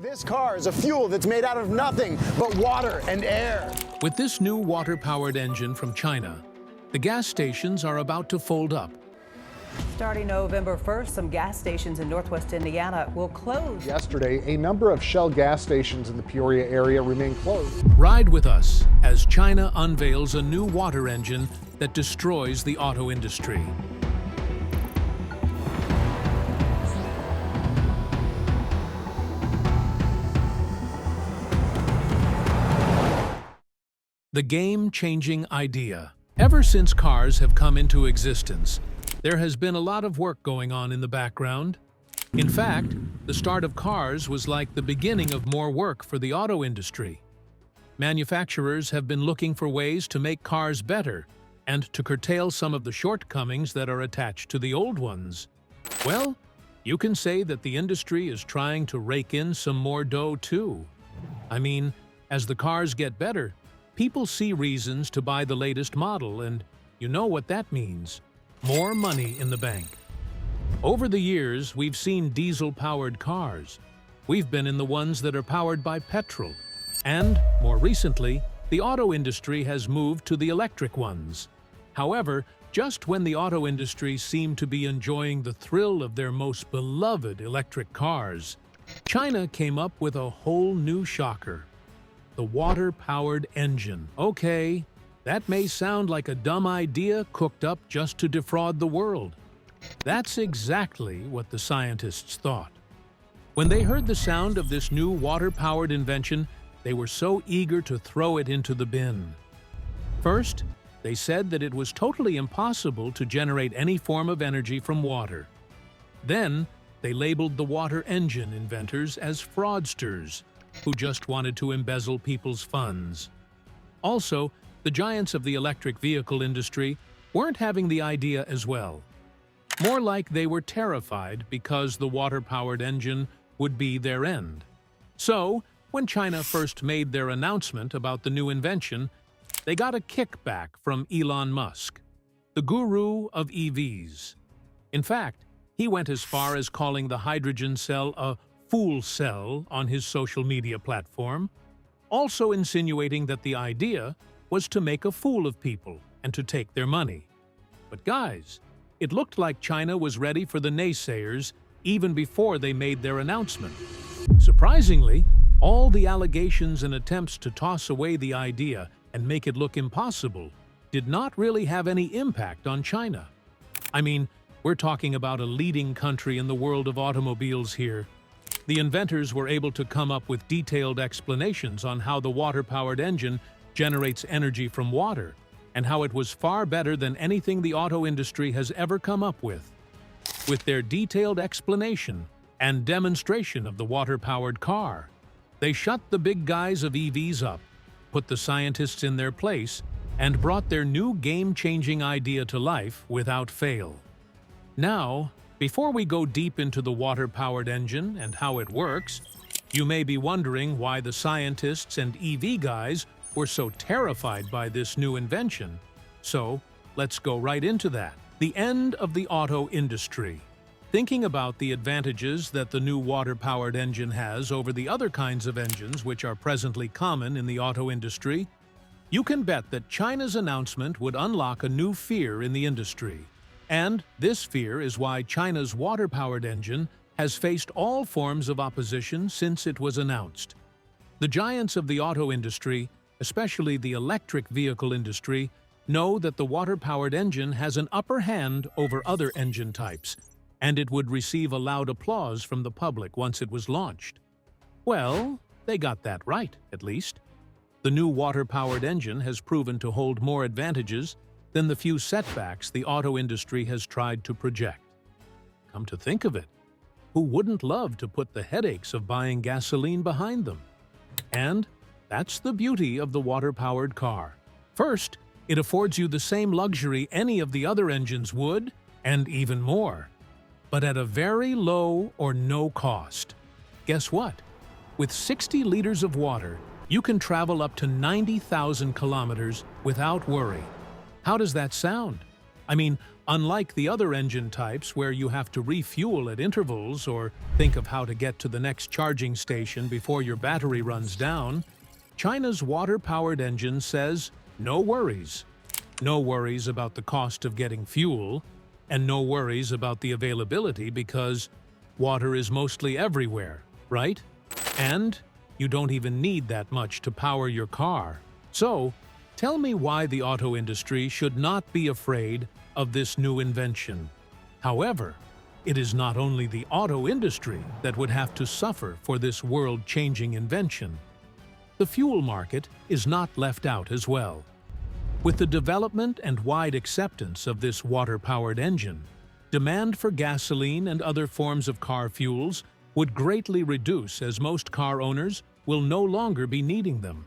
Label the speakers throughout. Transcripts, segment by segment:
Speaker 1: This car is a fuel that's made out of nothing but water and air.
Speaker 2: With this new water-powered engine from China, the gas stations are about to fold up.
Speaker 3: Starting November 1st, some gas stations in northwest Indiana will close.
Speaker 4: Yesterday, a number of Shell gas stations in the Peoria area remain closed.
Speaker 2: Ride with us as China unveils a new water engine that destroys the auto industry. The game-changing idea. Ever since cars have come into existence, there has been a lot of work going on in the background. In fact, the start of cars was like the beginning of more work for the auto industry. Manufacturers have been looking for ways to make cars better and to curtail some of the shortcomings that are attached to the old ones. Well, you can say that the industry is trying to rake in some more dough too. I mean, as the cars get better, people see reasons to buy the latest model, and you know what that means. More money in the bank. Over the years, we've seen diesel-powered cars. We've been in the ones that are powered by petrol. And, more recently, the auto industry has moved to the electric ones. However, just when the auto industry seemed to be enjoying the thrill of their most beloved electric cars, China came up with a whole new shocker. The water-powered engine. Okay, that may sound like a dumb idea cooked up just to defraud the world. That's exactly what the scientists thought. When they heard the sound of this new water-powered invention, they were so eager to throw it into the bin. First, they said that it was totally impossible to generate any form of energy from water. Then, they labeled the water engine inventors as fraudsters, who just wanted to embezzle people's funds. Also, the giants of the electric vehicle industry weren't having the idea as well. More like they were terrified because the water-powered engine would be their end. So, when China first made their announcement about the new invention, they got a kickback from Elon Musk, the guru of EVs. In fact, he went as far as calling the hydrogen cell a fool cell on his social media platform, also insinuating that the idea was to make a fool of people and to take their money. But guys, it looked like China was ready for the naysayers even before they made their announcement. Surprisingly, all the allegations and attempts to toss away the idea and make it look impossible did not really have any impact on China. I mean, we're talking about a leading country in the world of automobiles here. The inventors were able to come up with detailed explanations on how the water-powered engine generates energy from water, and how it was far better than anything the auto industry has ever come up with. With their detailed explanation and demonstration of the water-powered car, they shut the big guys of EVs up, put the scientists in their place, and brought their new game-changing idea to life without fail. Now, before we go deep into the water-powered engine and how it works, you may be wondering why the scientists and EV guys were so terrified by this new invention. So, let's go right into that. The end of the auto industry. Thinking about the advantages that the new water-powered engine has over the other kinds of engines which are presently common in the auto industry, you can bet that China's announcement would unlock a new fear in the industry. And this fear is why China's water-powered engine has faced all forms of opposition since it was announced. The giants of the auto industry, especially the electric vehicle industry, know that the water-powered engine has an upper hand over other engine types, and it would receive a loud applause from the public once it was launched. Well, they got that right, at least. The new water-powered engine has proven to hold more advantages than the few setbacks the auto industry has tried to project. Come to think of it, who wouldn't love to put the headaches of buying gasoline behind them? And that's the beauty of the water-powered car. First, it affords you the same luxury any of the other engines would, and even more, but at a very low or no cost. Guess what? With 60 liters of water, you can travel up to 90,000 kilometers without worry. How does that sound? I mean, Unlike the other engine types where you have to refuel at intervals or think of how to get to the next charging station before your battery runs down, China's water-powered engine says, no worries. No worries about the cost of getting fuel, and no worries about the availability because water is mostly everywhere, right? And you don't even need that much to power your car. So, tell me why the auto industry should not be afraid of this new invention. However, it is not only the auto industry that would have to suffer for this world-changing invention. The fuel market is not left out as well. With the development and wide acceptance of this water-powered engine, demand for gasoline and other forms of car fuels would greatly reduce as most car owners will no longer be needing them.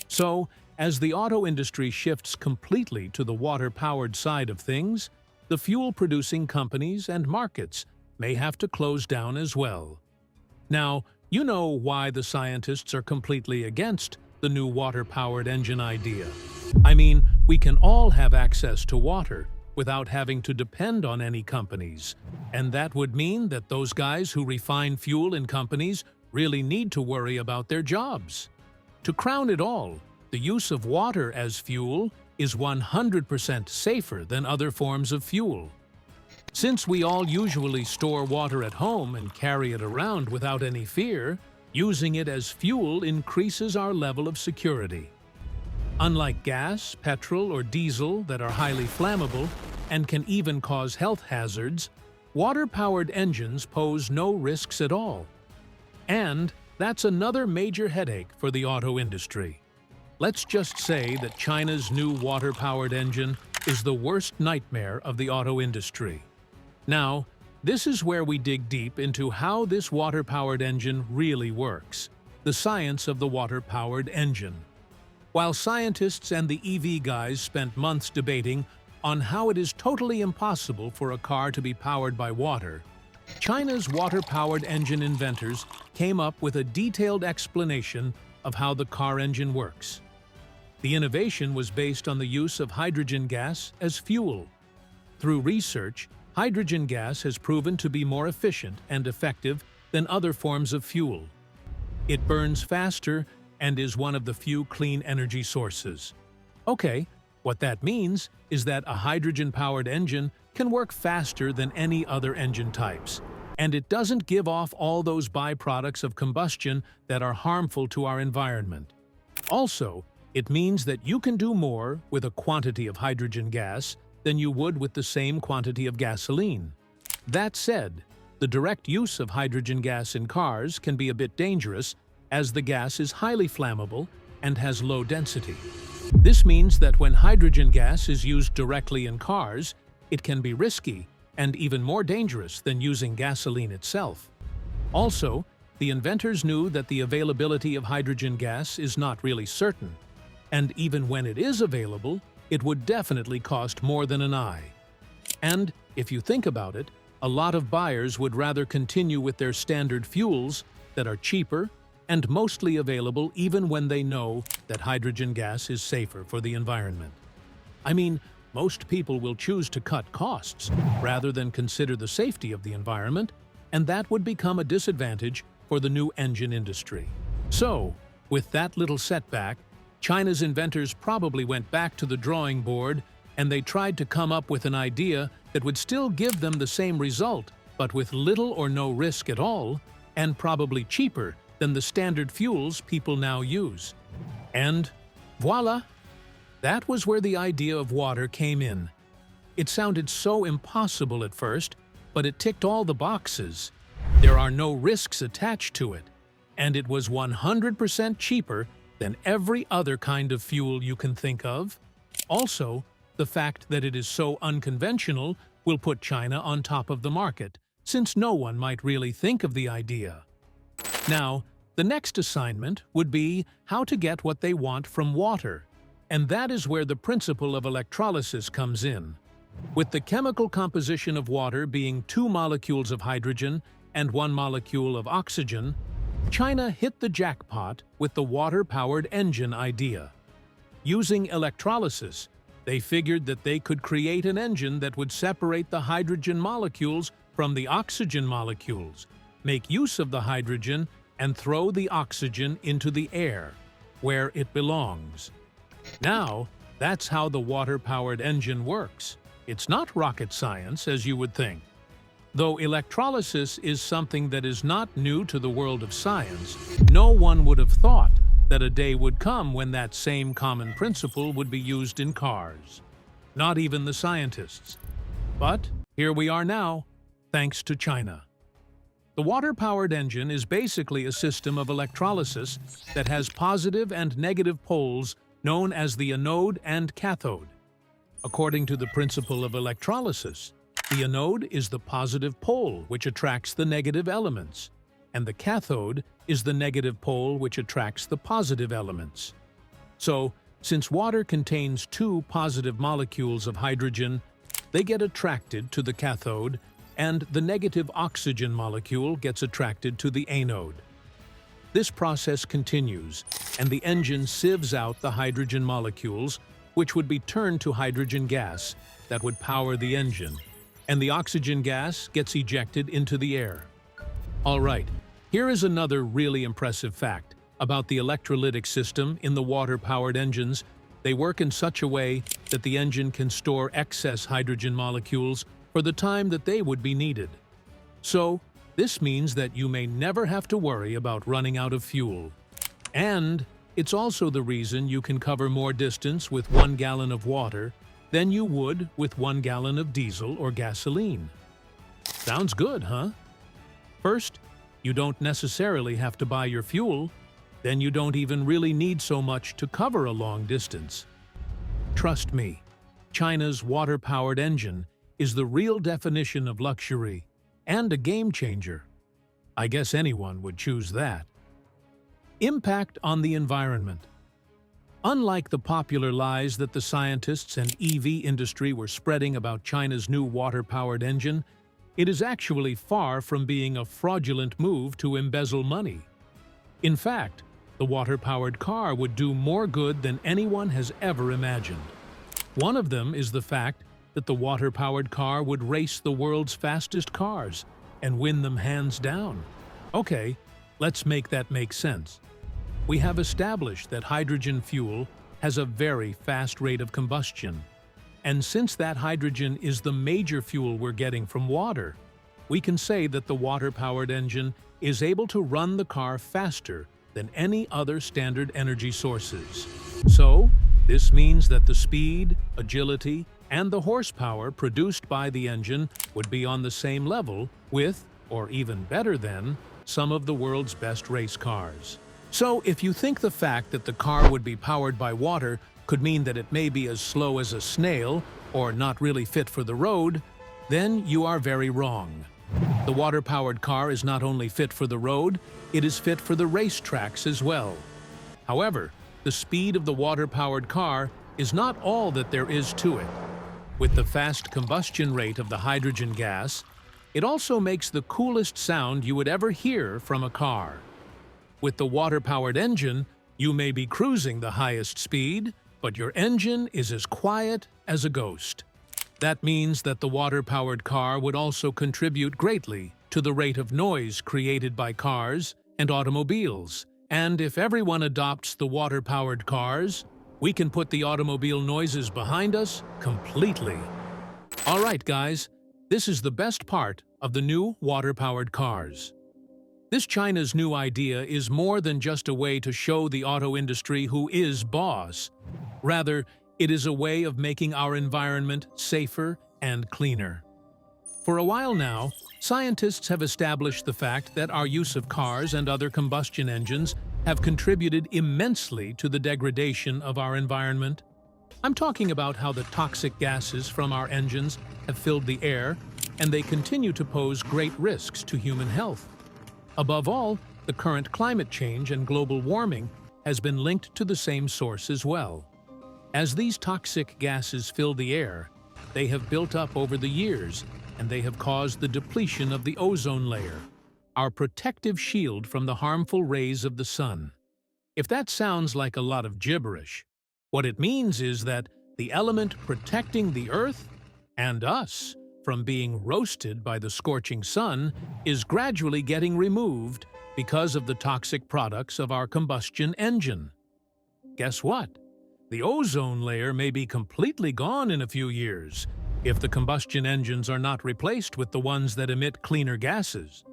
Speaker 2: So, as the auto industry shifts completely to the water-powered side of things, the fuel-producing companies and markets may have to close down as well. Now, you know why the scientists are completely against the new water-powered engine idea. I mean, we can all have access to water without having to depend on any companies, and that would mean that those guys who refine fuel in companies really need to worry about their jobs. To crown it all, the use of water as fuel is 100% safer than other forms of fuel. Since we all usually store water at home and carry it around without any fear, using it as fuel increases our level of security. Unlike gas, petrol, or diesel that are highly flammable and can even cause health hazards, water-powered engines pose no risks at all. And that's another major headache for the auto industry. Let's just say that China's new water-powered engine is the worst nightmare of the auto industry. Now, this is where we dig deep into how this water-powered engine really works, the science of the water-powered engine. While scientists and the EV guys spent months debating on how it is totally impossible for a car to be powered by water, China's water-powered engine inventors came up with a detailed explanation of how the car engine works. The innovation was based on the use of hydrogen gas as fuel. Through research, hydrogen gas has proven to be more efficient and effective than other forms of fuel. It burns faster and is one of the few clean energy sources. Okay, what that means is that a hydrogen-powered engine can work faster than any other engine types, and it doesn't give off all those byproducts of combustion that are harmful to our environment. Also, it means that you can do more with a quantity of hydrogen gas than you would with the same quantity of gasoline. That said, the direct use of hydrogen gas in cars can be a bit dangerous as the gas is highly flammable and has low density. This means that when hydrogen gas is used directly in cars, it can be risky and even more dangerous than using gasoline itself. Also, the inventors knew that the availability of hydrogen gas is not really certain, and even when it is available, it would definitely cost more than an eye. And, if you think about it, a lot of buyers would rather continue with their standard fuels that are cheaper and mostly available even when they know that hydrogen gas is safer for the environment. I mean, most people will choose to cut costs rather than consider the safety of the environment, and that would become a disadvantage for the new engine industry. So, with that little setback, China's inventors probably went back to the drawing board and they tried to come up with an idea that would still give them the same result, but with little or no risk at all, and probably cheaper than the standard fuels people now use. And voila! That was where the idea of water came in. It sounded so impossible at first, but it ticked all the boxes. There are no risks attached to it, and it was 100% cheaper than every other kind of fuel you can think of. Also, the fact that it is so unconventional will put China on top of the market, since no one might really think of the idea. Now, the next assignment would be how to get what they want from water, and that is where the principle of electrolysis comes in. With the chemical composition of water being 2 molecules of hydrogen and 1 molecule of oxygen, China hit the jackpot with the water-powered engine idea. Using electrolysis, They figured that they could create an engine that would separate the hydrogen molecules from the oxygen molecules, make use of the hydrogen, and throw the oxygen into the air, where it belongs. Now, that's how the water-powered engine works. It's not rocket science, as you would think. Though electrolysis is something that is not new to the world of science, no one would have thought that a day would come when that same common principle would be used in cars. Not even the scientists. But here we are now, thanks to China. The water-powered engine is basically a system of electrolysis that has positive and negative poles known as the anode and cathode. According to the principle of electrolysis, the anode is the positive pole which attracts the negative elements, and the cathode is the negative pole which attracts the positive elements. So, since water contains two positive molecules of hydrogen, they get attracted to the cathode, and the negative oxygen molecule gets attracted to the anode. This process continues, and the engine sieves out the hydrogen molecules, which would be turned to hydrogen gas that would power the engine, and the oxygen gas gets ejected into the air. All right, here is another really impressive fact about the electrolytic system in the water-powered engines. They work in such a way that the engine can store excess hydrogen molecules for the time that they would be needed. So, this means that you may never have to worry about running out of fuel. And it's also the reason you can cover more distance with 1 gallon of water than you would with 1 gallon of diesel or gasoline. Sounds good, huh? First, you don't necessarily have to buy your fuel, then you don't even really need so much to cover a long distance. Trust me, China's water-powered engine is the real definition of luxury and a game changer. I guess anyone would choose that. Impact on the environment. Unlike the popular lies that the scientists and EV industry were spreading about China's new water-powered engine, it is actually far from being a fraudulent move to embezzle money. In fact, the water-powered car would do more good than anyone has ever imagined. One of them is the fact that the water-powered car would race the world's fastest cars and win them hands down. Okay, let's make that make sense. We have established that hydrogen fuel has a very fast rate of combustion. And since that hydrogen is the major fuel we're getting from water, we can say that the water-powered engine is able to run the car faster than any other standard energy sources. So, this means that the speed, agility, and the horsepower produced by the engine would be on the same level with, or even better than, some of the world's best race cars. So, if you think the fact that the car would be powered by water could mean that it may be as slow as a snail or not really fit for the road, then you are very wrong. The water-powered car is not only fit for the road, it is fit for the racetracks as well. However, the speed of the water-powered car is not all that there is to it. With the fast combustion rate of the hydrogen gas, it also makes the coolest sound you would ever hear from a car. With the water-powered engine, you may be cruising the highest speed, but your engine is as quiet as a ghost. That means that the water-powered car would also contribute greatly to the rate of noise created by cars and automobiles. And if everyone adopts the water-powered cars, we can put the automobile noises behind us completely. All right, guys, this is the best part of the new water-powered cars. This China's new idea is more than just a way to show the auto industry who is boss. Rather, it is a way of making our environment safer and cleaner. For a while now, scientists have established the fact that our use of cars and other combustion engines have contributed immensely to the degradation of our environment. I'm talking about how the toxic gases from our engines have filled the air, and they continue to pose great risks to human health. Above all, the current climate change and global warming has been linked to the same source as well. As these toxic gases fill the air, they have built up over the years, and they have caused the depletion of the ozone layer, our protective shield from the harmful rays of the sun. If that sounds like a lot of gibberish, what it means is that the element protecting the Earth and us from being roasted by the scorching sun, is gradually getting removed because of the toxic products of our combustion engine. Guess what? The ozone layer may be completely gone in a few years if the combustion engines are not replaced with the ones that emit cleaner gases.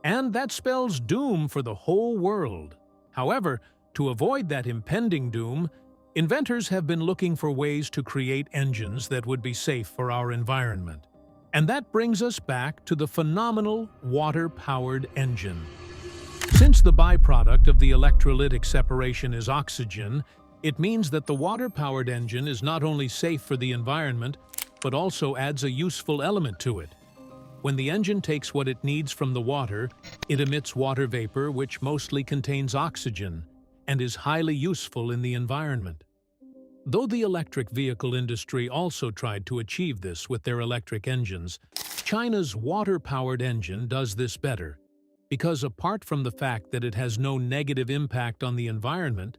Speaker 2: And that spells doom for the whole world. However, to avoid that impending doom, inventors have been looking for ways to create engines that would be safe for our environment. And that brings us back to the phenomenal water-powered engine. Since the byproduct of the electrolytic separation is oxygen, it means that the water-powered engine is not only safe for the environment, but also adds a useful element to it. When the engine takes what it needs from the water, it emits water vapor which mostly contains oxygen and is highly useful in the environment. Though the electric vehicle industry also tried to achieve this with their electric engines, China's water-powered engine does this better, because apart from the fact that it has no negative impact on the environment,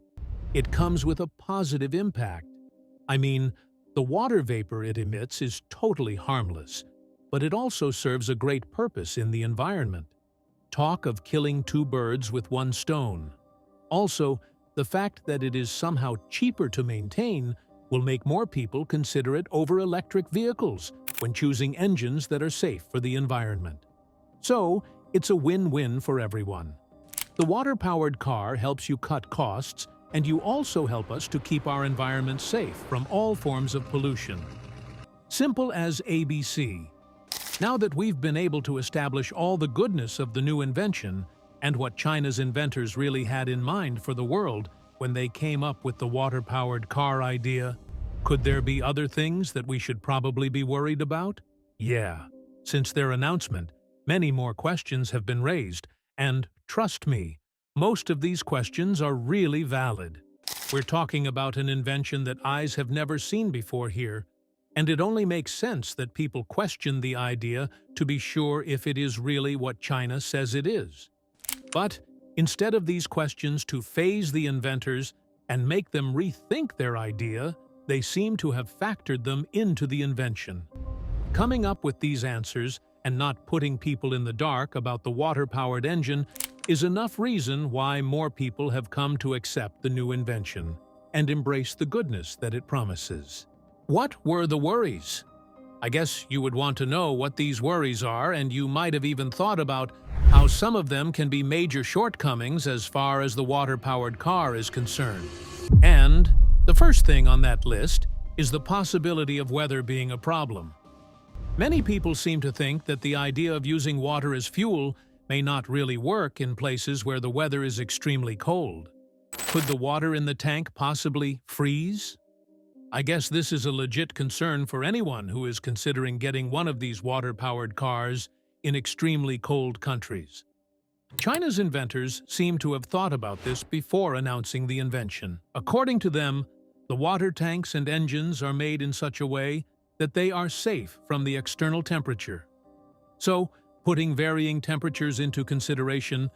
Speaker 2: it comes with a positive impact. I mean, the water vapor it emits is totally harmless, but it also serves a great purpose in the environment. Talk of killing two birds with one stone. Also, the fact that it is somehow cheaper to maintain will make more people consider it over electric vehicles when choosing engines that are safe for the environment. So, it's a win-win for everyone. The water-powered car helps you cut costs, and you also help us to keep our environment safe from all forms of pollution. Simple as ABC. Now that we've been able to establish all the goodness of the new invention and what China's inventors really had in mind for the world when they came up with the water-powered car idea, could there be other things that we should probably be worried about? Yeah. Since their announcement, many more questions have been raised, and trust me, most of these questions are really valid. We're talking about an invention that eyes have never seen before here, and it only makes sense that people question the idea to be sure if it is really what China says it is. But instead of these questions to faze the inventors and make them rethink their idea, they seem to have factored them into the invention. Coming up with these answers and not putting people in the dark about the water-powered engine is enough reason why more people have come to accept the new invention and embrace the goodness that it promises. What were the worries? I guess you would want to know what these worries are, and you might have even thought about how some of them can be major shortcomings as far as the water-powered car is concerned. And the first thing on that list is the possibility of weather being a problem. Many people seem to think that the idea of using water as fuel may not really work in places where the weather is extremely cold. Could the water in the tank possibly freeze? I guess this is a legit concern for anyone who is considering getting one of these water-powered cars in extremely cold countries. China's inventors seem to have thought about this before announcing the invention. According to them, the water tanks and engines are made in such a way that they are safe from the external temperature. So, putting varying temperatures into consideration,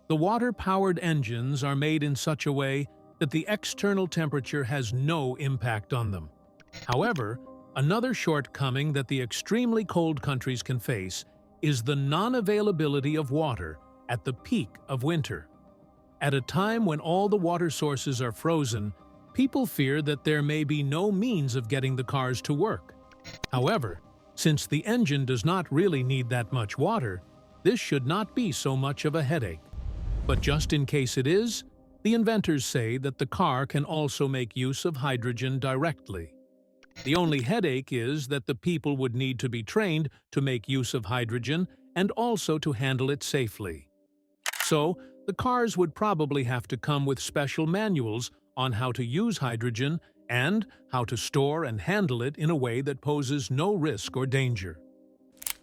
Speaker 2: the water-powered engines are made in such a way that the external temperature has no impact on them. However, another shortcoming that the extremely cold countries can face is the non-availability of water at the peak of winter. At a time when all the water sources are frozen, people fear that there may be no means of getting the cars to work. However, since the engine does not really need that much water, this should not be so much of a headache. But just in case it is, the inventors say that the car can also make use of hydrogen directly. The only headache is that the people would need to be trained to make use of hydrogen and also to handle it safely. So, the cars would probably have to come with special manuals on how to use hydrogen and how to store and handle it in a way that poses no risk or danger.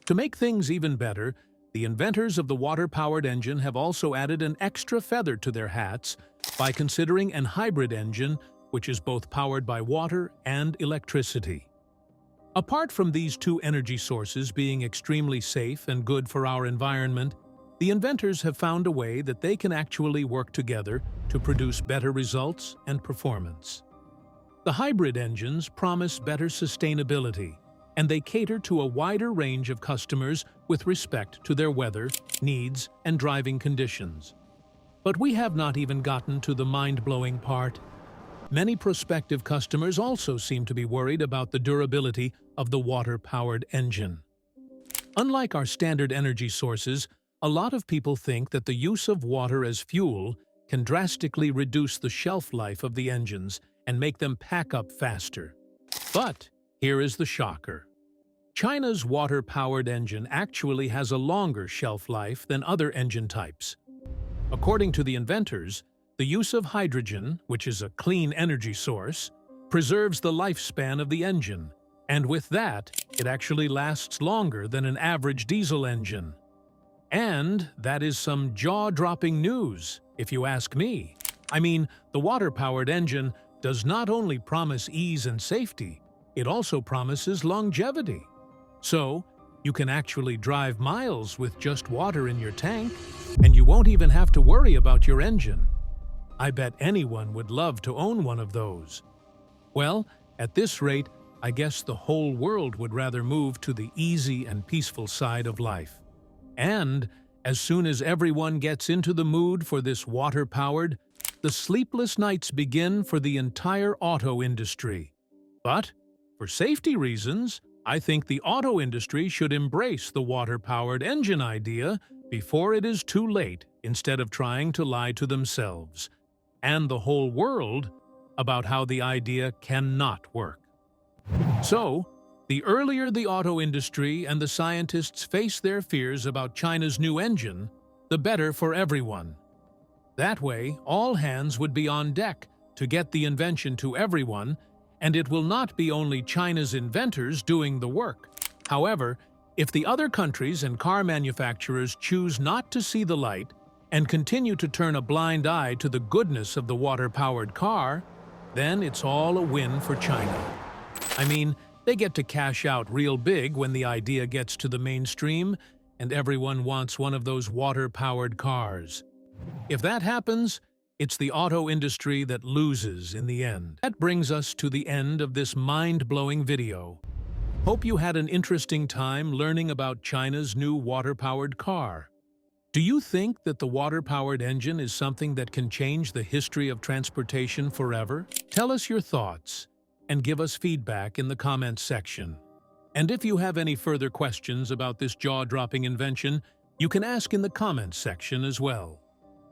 Speaker 2: To make things even better, the inventors of the water-powered engine have also added an extra feather to their hats by considering an hybrid engine which is both powered by water and electricity. Apart from these two energy sources being extremely safe and good for our environment, the inventors have found a way that they can actually work together to produce better results and performance. The hybrid engines promise better sustainability, and they cater to a wider range of customers with respect to their weather, needs, and driving conditions. But we have not even gotten to the mind-blowing part. Many prospective customers also seem to be worried about the durability of the water-powered engine. Unlike our standard energy sources, a lot of people think that the use of water as fuel can drastically reduce the shelf life of the engines and make them pack up faster. But here is the shocker. China's water-powered engine actually has a longer shelf life than other engine types. According to the inventors, the use of hydrogen, which is a clean energy source, preserves the lifespan of the engine, and with that, it actually lasts longer than an average diesel engine. And that is some jaw-dropping news, if you ask me. I mean, the water-powered engine does not only promise ease and safety, it also promises longevity. So, you can actually drive miles with just water in your tank, and you won't even have to worry about your engine. I bet anyone would love to own one of those. Well, at this rate, I guess the whole world would rather move to the easy and peaceful side of life. And as soon as everyone gets into the mood for this water-powered, the sleepless nights begin for the entire auto industry. But, for safety reasons, I think the auto industry should embrace the water-powered engine idea before it is too late, instead of trying to lie to themselves and the whole world about how the idea cannot work. So, the earlier the auto industry and the scientists face their fears about China's new engine, the better for everyone. That way, all hands would be on deck to get the invention to everyone, and it will not be only China's inventors doing the work. However, if the other countries and car manufacturers choose not to see the light and continue to turn a blind eye to the goodness of the water-powered car, then it's all a win for China. I mean, they get to cash out real big when the idea gets to the mainstream and everyone wants one of those water-powered cars. If that happens, it's the auto industry that loses in the end. That brings us to the end of this mind-blowing video. Hope you had an interesting time learning about China's new water-powered car. Do you think that the water-powered engine is something that can change the history of transportation forever? Tell us your thoughts and give us feedback in the comments section. And if you have any further questions about this jaw-dropping invention, you can ask in the comments section as well.